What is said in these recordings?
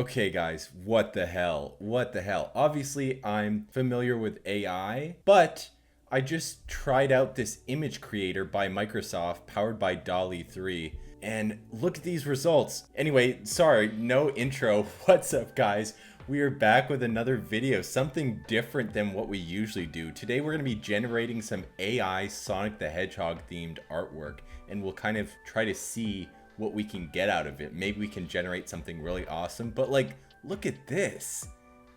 Okay, guys, what the hell? What the hell? Obviously, I'm familiar with AI, but I just tried out this image creator by Microsoft powered by DALL-E 3. And look at these results. Anyway, sorry, no intro. What's up, guys? We are back with another video, something different than what we usually do. Today, we're going to be generating some AI Sonic the Hedgehog themed artwork, and we'll kind of try to see what we can get out of it. Maybe we can generate something really awesome, but like, look at this.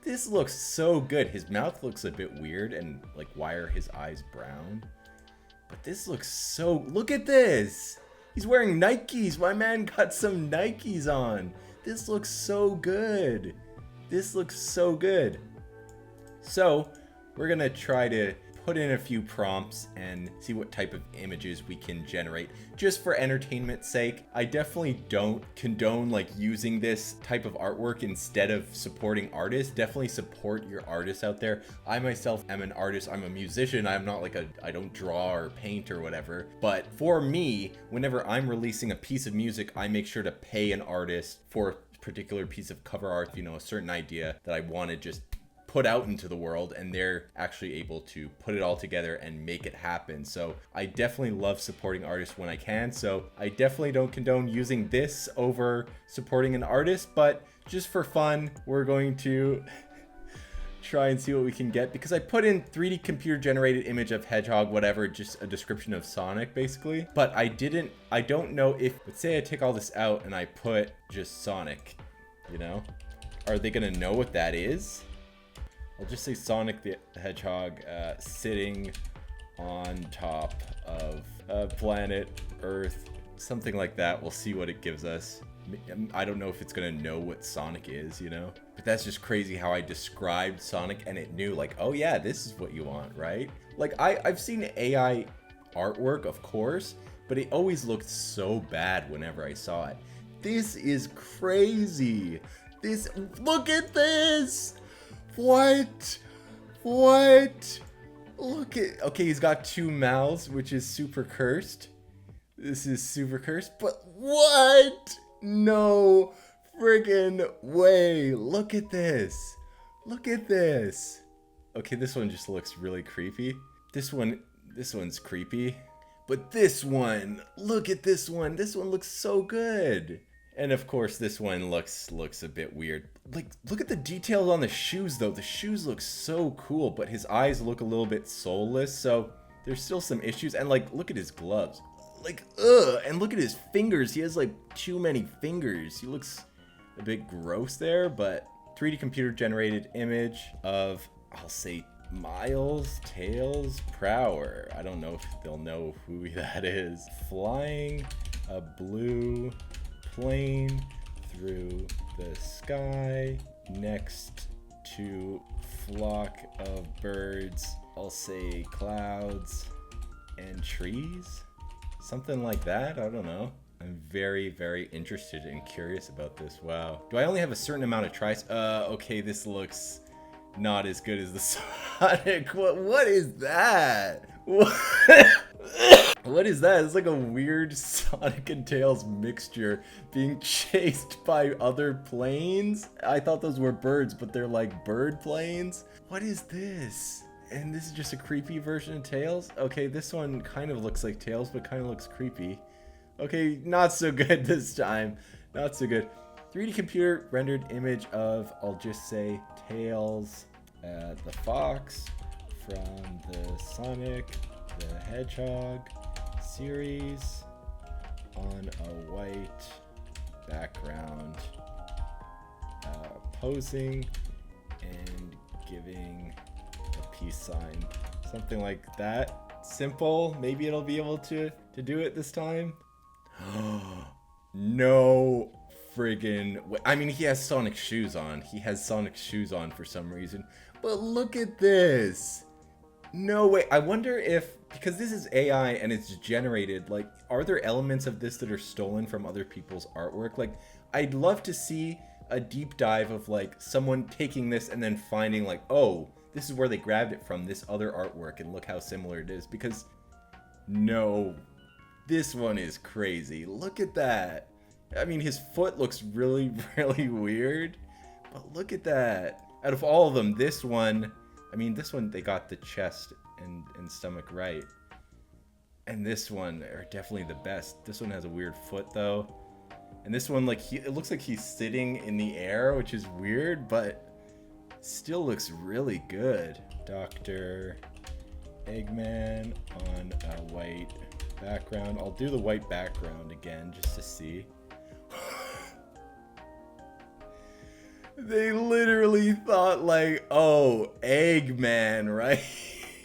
This looks so good. His mouth looks a bit weird, and like, why are his eyes brown? But this looks so, look at this. He's wearing Nikes. My man got some Nikes on. This looks so good. This looks so good. So we're gonna try to put in a few prompts and see what type of images we can generate just for entertainment's sake. I definitely don't condone like using this type of artwork instead of supporting artists. Definitely support your artists out there. I myself am an artist. I'm a musician. I'm not like I don't draw or paint or whatever. But for me, whenever I'm releasing a piece of music, I make sure to pay an artist for a particular piece of cover art, you know, a certain idea that I want to just put out into the world, and they're actually able to put it all together and make it happen. So I definitely love supporting artists when I can. So I definitely don't condone using this over supporting an artist, but just for fun, we're going to try and see what we can get, because I put in 3D computer generated image of Hedgehog, whatever, just a description of Sonic basically. But I don't know if, let's say I take all this out and I put just Sonic, you know, are they gonna know what that is? I'll just say Sonic the Hedgehog sitting on top of planet Earth, something like that. We'll see what it gives us. I don't know if it's gonna know what Sonic is, you know? But that's just crazy how I described Sonic and it knew, like, oh yeah, this is what you want, right? Like, I've seen AI artwork, of course, but it always looked so bad whenever I saw it. This is crazy. Look at this! What? Look at, okay, he's got two mouths, which is super cursed. This is super cursed, but what? No friggin' way. Look at this. Look at this. Okay, this one just looks really creepy. This one's creepy. But this one, look at this one. This one looks so good. And of course, this one looks a bit weird. Like, look at the details on the shoes, though. The shoes look so cool, but his eyes look a little bit soulless, so there's still some issues. And, like, look at his gloves. Like, ugh! And look at his fingers. He has, like, too many fingers. He looks a bit gross there, but 3D computer-generated image of, I'll say, Miles, Tails, Prower. I don't know if they'll know who that is. Flying a blue plane through the sky next to flock of birds. I'll say clouds and trees, something like that. I don't know. I'm very, very interested and curious about this. Wow. Do I only have a certain amount of tries? Okay, this looks not as good as the Sonic. What is that? What is that? It's like a weird Sonic and Tails mixture being chased by other planes. I thought those were birds, but they're like bird planes. What is this? And this is just a creepy version of Tails? Okay, this one kind of looks like Tails, but kind of looks creepy. Okay, not so good this time. Not so good. 3D computer rendered image of, I'll just say, Tails, the fox from the Sonic the Hedgehog series on a white background, posing and giving a peace sign, something like that. Simple. Maybe it'll be able to do it this time. No friggin' way. I mean, he has Sonic shoes on. He has Sonic shoes on for some reason. But look at this. No way. I wonder if, because this is AI and it's generated, like, are there elements of this that are stolen from other people's artwork? Like, I'd love to see a deep dive of, like, someone taking this and then finding, like, oh, this is where they grabbed it from, this other artwork, and look how similar it is. Because, no, this one is crazy. Look at that. I mean, his foot looks really, really weird. But look at that. Out of all of them, this one, I mean, this one, they got the chest and stomach right. And this one are definitely the best. This one has a weird foot though. And this one, like, it looks like he's sitting in the air, which is weird, but still looks really good. Dr. Eggman on a white background. I'll do the white background again just to see. They literally thought like, oh, Eggman, right?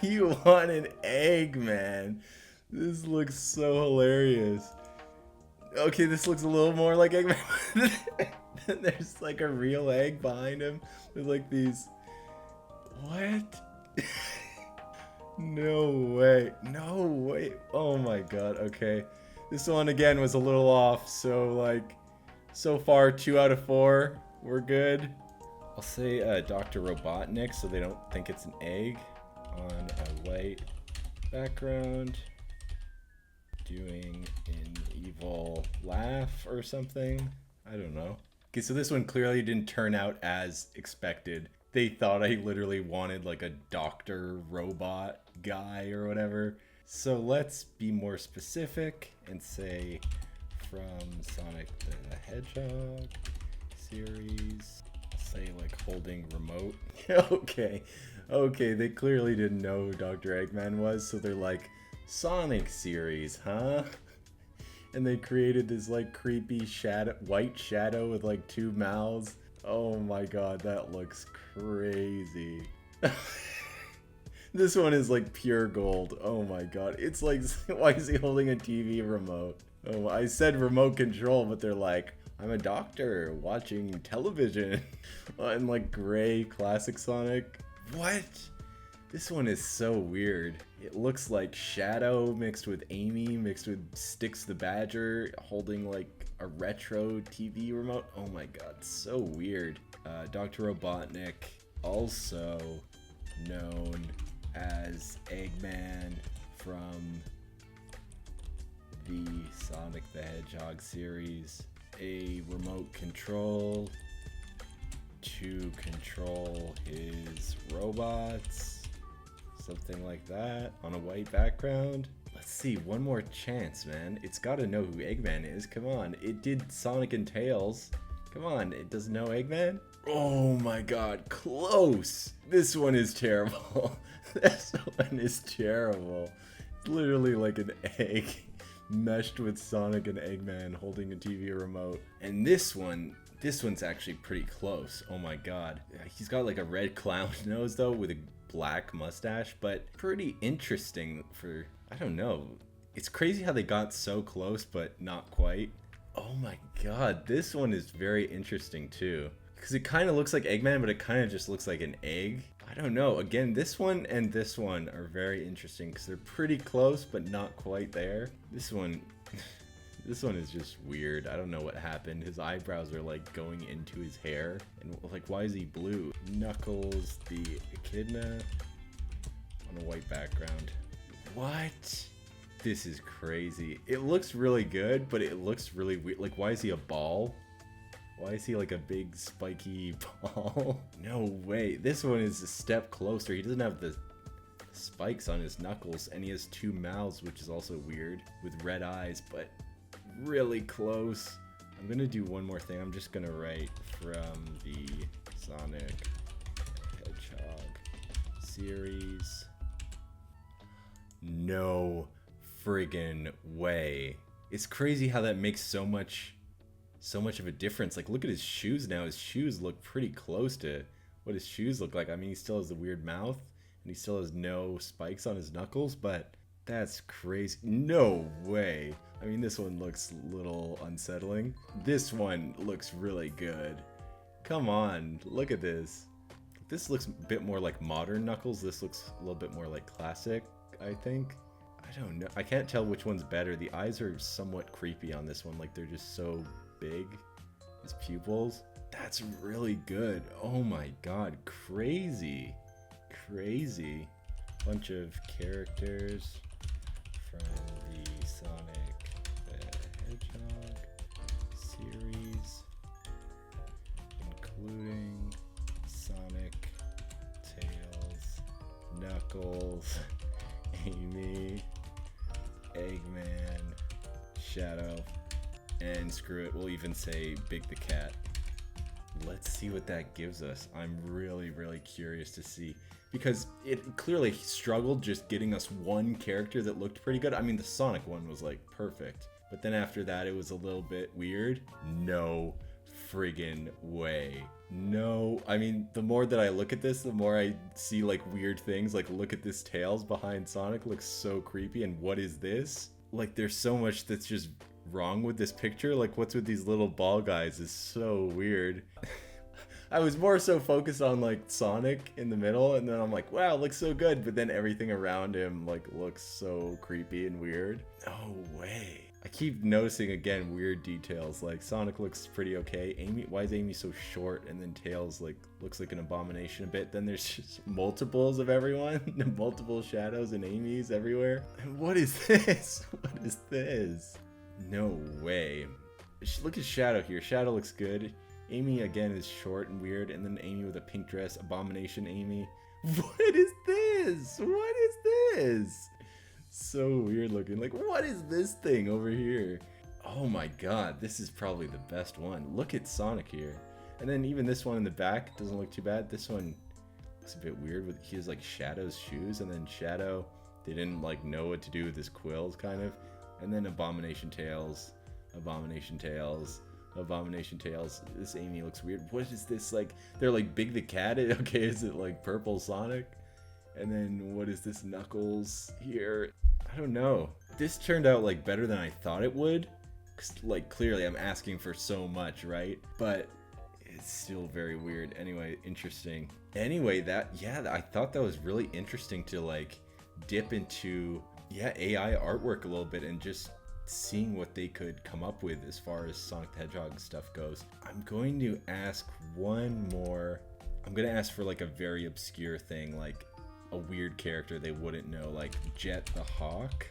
You want an Eggman. This looks so hilarious. Okay, this looks a little more like Eggman. There's like a real egg behind him with like these. What? No way. No way. Oh my god. Okay. This one again was a little off. So like, so far 2 out of 4. We're good. I'll say Dr. Robotnik so they don't think it's an egg on a white background. Doing an evil laugh or something. I don't know. Okay, so this one clearly didn't turn out as expected. They thought I literally wanted like a doctor robot guy or whatever. So let's be more specific and say from Sonic the Hedgehog series. Say like holding remote. Okay, they clearly didn't know who Dr. Eggman was, so they're like, Sonic series, huh? And they created this like creepy shadow, white shadow with like 2 mouths. Oh my god, that looks crazy. This one is like pure gold. Oh my god, it's like, why is he holding a TV remote? Oh, I said remote control, but they're like, I'm a doctor watching television. And like gray classic Sonic. What? This one is so weird. It looks like Shadow mixed with Amy, mixed with Styx the Badger, holding like a retro TV remote. Oh my god, so weird. Dr. Robotnik, also known as Eggman from the Sonic the Hedgehog series. A remote control to control his robots. Something like that on a white background. Let's see, one more chance, man. It's gotta know who Eggman is. Come on, it did Sonic and Tails. Come on, it doesn't know Eggman? Oh my god, close! This one is terrible. This one is terrible. It's literally like an egg meshed with Sonic and Eggman holding a TV remote. And this one's actually pretty close. Oh my god. He's got like a red clown nose though with a black mustache, but pretty interesting for, I don't know. It's crazy how they got so close but not quite. Oh my god, this one is very interesting too. Because it kind of looks like Eggman, but it kind of just looks like an egg. I don't know. Again, this one and this one are very interesting because they're pretty close but not quite there. This one is just weird. I don't know what happened. His eyebrows are like going into his hair. And like, why is he blue? Knuckles the Echidna on a white background. What? This is crazy. It looks really good, but it looks really weird. Like, why is he a ball? Why is he like a big spiky ball? No way. This one is a step closer. He doesn't have the spikes on his knuckles, and he has 2 mouths, which is also weird, with red eyes, but really close. I'm gonna do one more thing. I'm just gonna write from the Sonic Hedgehog series. No friggin' way. It's crazy how that makes so much of a difference. Like, look at his shoes now. His shoes look pretty close to what his shoes look like. I mean, he still has the weird mouth, and he still has no spikes on his knuckles, but that's crazy. No way. I mean, this one looks a little unsettling. This one looks really good. Come on, look at this. This looks a bit more like modern Knuckles. This looks a little bit more like classic, I think. I don't know. I can't tell which one's better. The eyes are somewhat creepy on this one. Like, they're just so big. His pupils. That's really good. Oh my god. Crazy. Crazy. Bunch of characters from the Sonic the Hedgehog series, including Knuckles, Amy, Eggman, Shadow, and screw it, we'll even say Big the Cat. Let's see what that gives us. I'm really, really curious to see, because it clearly struggled just getting us one character that looked pretty good. I mean, the Sonic one was like perfect, but then after that it was a little bit weird. No friggin' way. No, I mean, the more that I look at this, the more I see like weird things. Like, look at this tails behind Sonic, looks so creepy. And what is this? Like, there's so much that's just wrong with this picture. Like, what's with these little ball guys is so weird. I was more so focused on like Sonic in the middle, and then I'm like, wow, it looks so good, but then everything around him like looks so creepy and weird. No way. I keep noticing again weird details. Like, Sonic looks pretty okay. Amy, why is Amy so short? And then Tails like looks like an abomination a bit. Then there's just multiples of everyone, multiple Shadows and Amy's everywhere. And what is this? What is this? No way. Look at Shadow here. Shadow looks good. Amy again is short and weird, and then Amy with a pink dress, abomination Amy. What is this? What is this? So weird looking. Like, what is this thing over here? Oh my god, this is probably the best one. Look at Sonic here. And then even this one in the back doesn't look too bad. This one looks a bit weird with, he has like Shadow's shoes, and then Shadow, they didn't like know what to do with his quills kind of. And then Abomination Tails, Abomination Tails, Abomination Tails. This Amy looks weird. What is this? Like, they're like Big the Cat. Okay, is it like purple Sonic? And then what is this Knuckles here? I don't know. This turned out like better than I thought it would. 'Cause, like, clearly I'm asking for so much, right? But it's still very weird. Anyway, interesting. Anyway, I thought that was really interesting to like dip into, AI artwork a little bit and just seeing what they could come up with as far as Sonic the Hedgehog stuff goes. I'm going to ask one more. I'm going to ask for like a very obscure thing, like a weird character they wouldn't know, like Jet the Hawk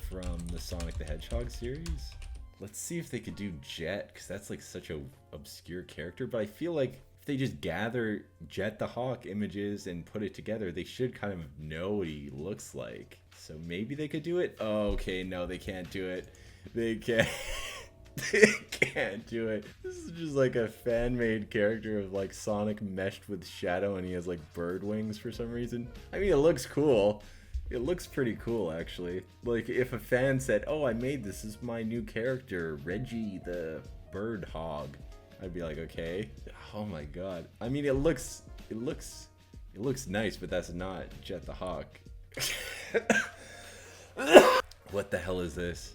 from the Sonic the Hedgehog series. Let's see if they could do Jet, because that's like such a obscure character, but I feel like if they just gather Jet the Hawk images and put it together, they should kind of know what he looks like. So maybe they could do it. Oh, okay, no, they can't do it. They can't. They can't do it. This is just like a fan-made character of like Sonic meshed with Shadow, and he has like bird wings for some reason. I mean, it looks cool. It looks pretty cool, actually. Like, if a fan said, oh, I made this is my new character, Reggie the Bird Hog, I'd be like, okay. Oh my god. I mean, it looks nice, but that's not Jet the Hawk. What the hell is this?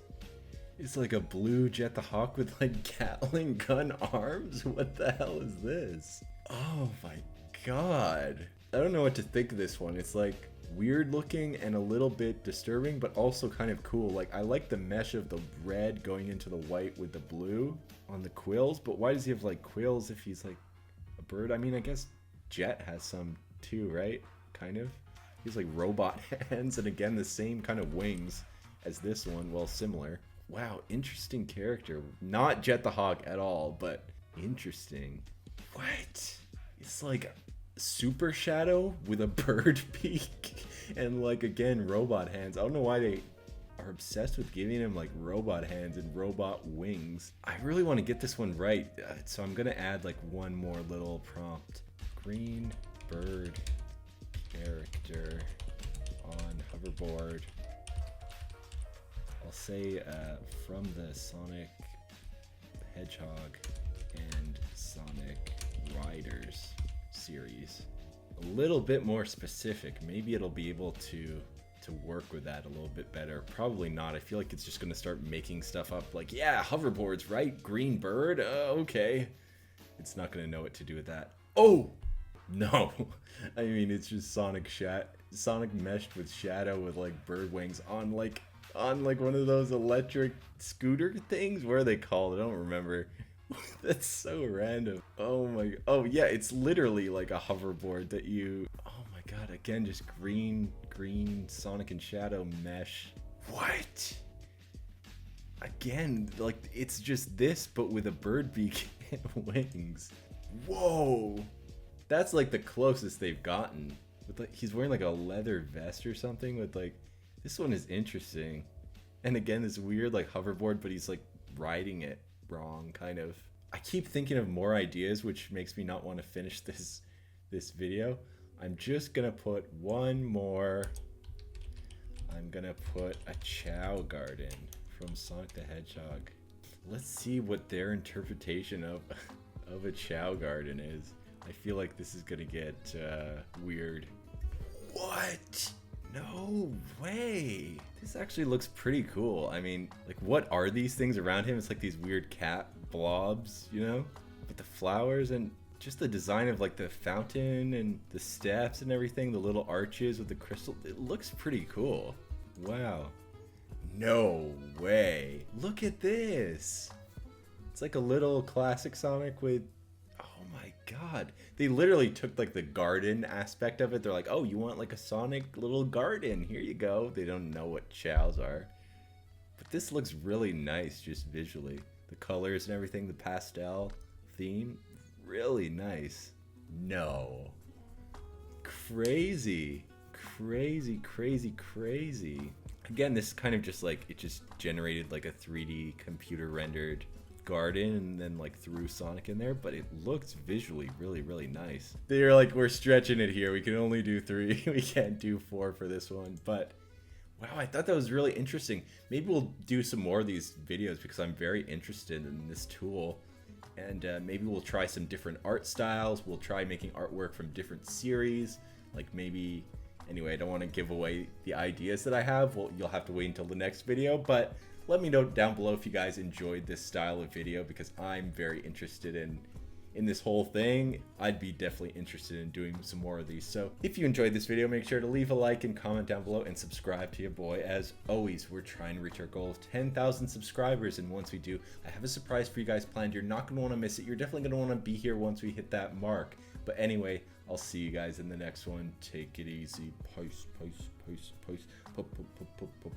It's like a blue Jet the Hawk with like Gatling gun arms? What the hell is this? Oh my god. I don't know what to think of this one. It's like weird looking and a little bit disturbing, but also kind of cool. Like, I like the mesh of the red going into the white with the blue on the quills, but why does he have like quills if he's like a bird? I mean, I guess Jet has some too, right? Kind of. He's like robot hands, and again, the same kind of wings as this one. Well, similar. Wow, interesting character. Not Jet the Hawk at all, but interesting. What? It's like Super Shadow with a bird beak and like, again, robot hands. I don't know why they are obsessed with giving him like robot hands and robot wings. I really want to get this one right, so I'm gonna add like one more little prompt. Green bird character on hoverboard. I'll say from the Sonic the Hedgehog and Sonic Riders series. A little bit more specific. Maybe it'll be able to work with that a little bit better. Probably not. I feel like it's just gonna start making stuff up like, yeah, hoverboards, right? Green bird? Okay. It's not gonna know what to do with that. Oh! No. I mean, it's just Sonic meshed with Shadow with like bird wings on like one of those electric scooter things. What are they called? I don't remember. That's so random. Oh yeah, it's literally like a hoverboard that you, oh my god, again, just green Sonic and Shadow mesh. What? Again, like, it's just this, but with a bird beak and wings. Whoa. That's like the closest they've gotten. With like, he's wearing like a leather vest or something with like, this one is interesting. And again, this weird like hoverboard, but he's like riding it wrong, kind of. I keep thinking of more ideas, which makes me not want to finish this video. I'm just gonna put one more. I'm gonna put a Chao Garden from Sonic the Hedgehog. Let's see what their interpretation of a Chao Garden is. I feel like this is gonna get weird. What? No way. This actually looks pretty cool. I mean, like, what are these things around him? It's like these weird cat blobs, you know? But the flowers and just the design of like the fountain and the steps and everything, the little arches with the crystal, it looks pretty cool. Wow. No way. Look at this. It's like a little classic Sonic with, oh my god. They literally took like the garden aspect of it. They're like, oh, you want like a Sonic little garden? Here you go. They don't know what chows are. But this looks really nice just visually. The colors and everything, the pastel theme, really nice. No. Crazy. Crazy, crazy, crazy. Again, this kind of just like, it just generated like a 3D computer rendered garden and then like threw Sonic in there, but it looks visually really, really nice. They're like, we're stretching it here. We can only do 3. We can't do 4 for this one, but wow, I thought that was really interesting. Maybe we'll do some more of these videos because I'm very interested in this tool. And maybe we'll try some different art styles. We'll try making artwork from different series. Like maybe, anyway, I don't want to give away the ideas that I have. Well, you'll have to wait until the next video, but let me know down below if you guys enjoyed this style of video because I'm very interested in this whole thing. I'd be definitely interested in doing some more of these. So if you enjoyed this video, make sure to leave a like and comment down below and subscribe to your boy. As always, we're trying to reach our goal of 10,000 subscribers. And once we do, I have a surprise for you guys planned. You're not going to want to miss it. You're definitely going to want to be here once we hit that mark. But anyway, I'll see you guys in the next one. Take it easy. Peace, peace, peace, peace.